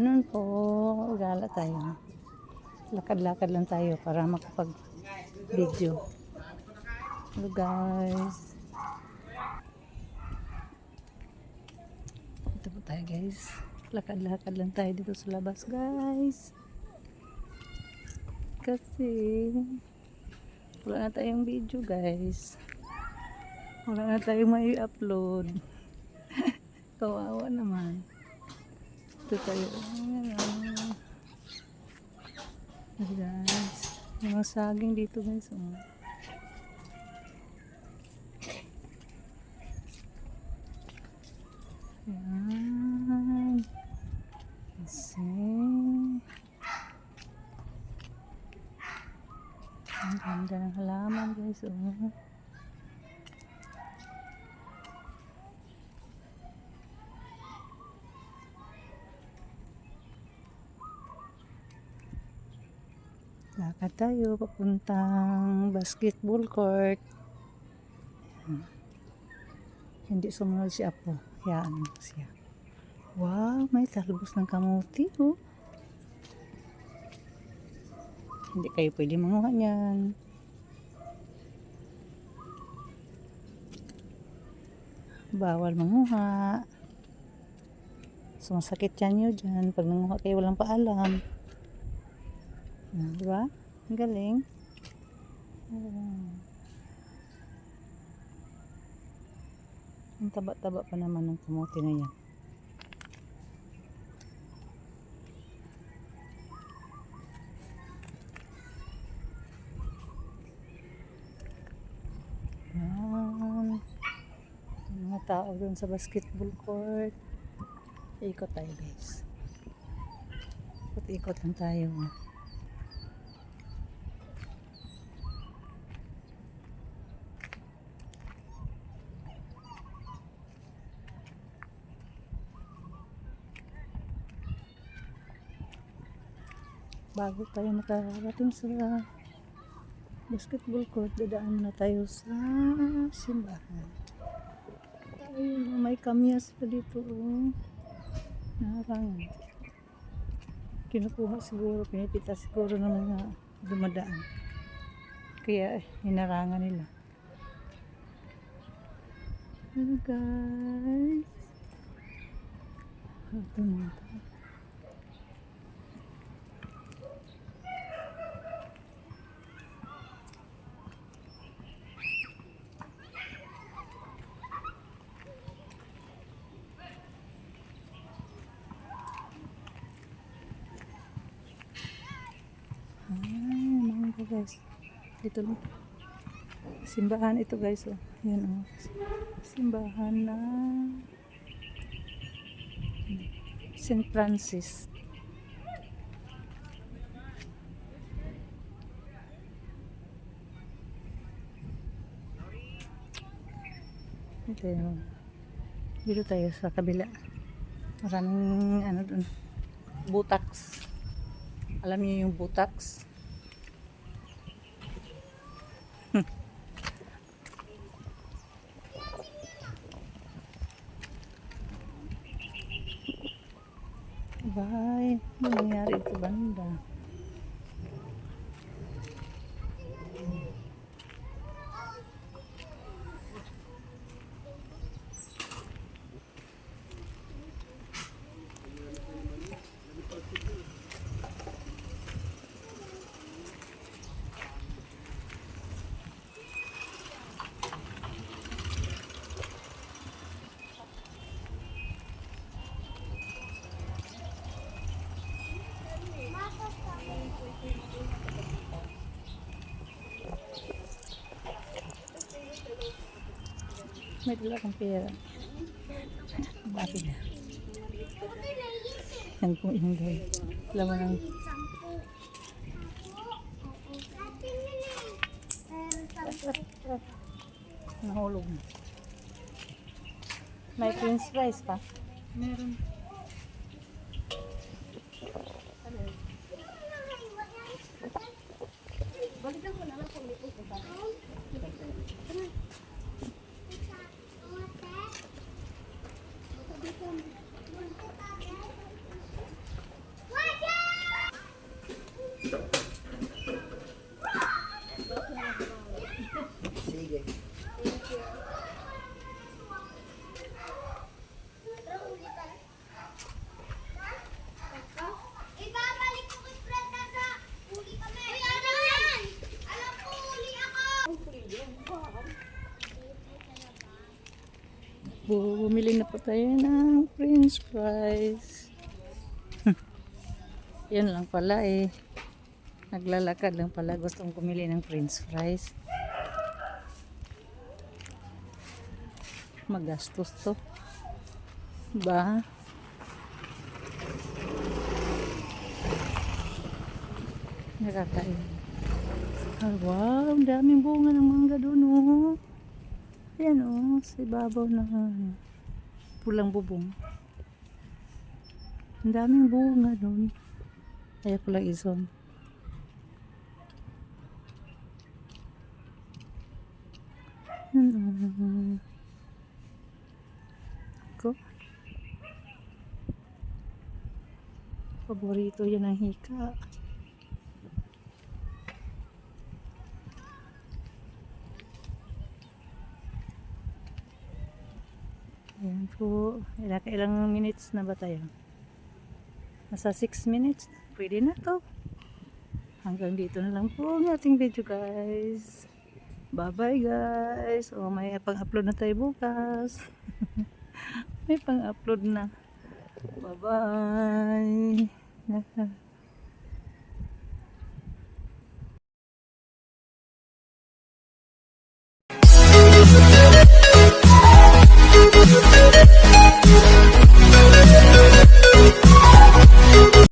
afternoon po. Gala tayo. Lakad-lakad lang tayo para makapag-video. Hello guys. Ito po tayo guys. Lakad-lakad lang tayo dito sa labas guys. Kasi wala na tayong video guys. Wala na tayong may upload. Kawawa naman. Ito tayo. Guys, yung mga saging dito guys. Yan. Kasi ang ganda ng halaman guys. Lakad tayo papuntang basketball court. Hindi sumunod si Apo. Hayaan mo siya. Wow, may talbos ng kamuti oh. Hindi kayo pwede manguha niyan. Bawal manguha. Sumasakit yan nyo dyan. Pag nanguha kayo walang paalam. Diba? Ang galing. Ang taba-taba pa naman ng kamote na yan. Yan. Mga tao doon sa basketball court. Ikot tayo guys. Ikot lang tayo. Bago tayo makarating sa basketball court, dadaan na tayo sa simbahan. Ayun, may kamyas pa dito. Narang. Kinukuha siguro, pinipita siguro ng mga dumadaan. Kaya hinarangan nila. Hello guys. Ito na ito. Guys, dito lang simbahan ito guys oh. Yan oh, simbahan na St. Francis. Ito yun. Dito tayo sa kabila, maraming ano dun, butaks. Alam niyo yung butaks? Bye. Ano nangyari ito banda? May dala kang pera. Bakit na? Yan pong ingay. Laman ng nahulog na. May french fries pa? Meron. Balikan ko na lang kung ito ko ba. Bumili na po tayo ng french fries. Yun lang pala eh. Naglalakad lang pala. Gustong kumili ng french fries. Magastos to. Ba? Nakakain. Oh, wow, ang daming bunga ng mangga doon oh. Ayan oh, sa ibabaw ng pulang bubong. Ang daming bunga doon. Kaya pala ison. Ko. Paborito yan ang hika. Ayan po. Ilang minutes na ba tayo? Nasa 6 minutes. Pwede na to. Hanggang dito na lang po ang ating video guys. Bye bye guys. O may pang-upload na tayo bukas. May pang-upload na. Bye bye.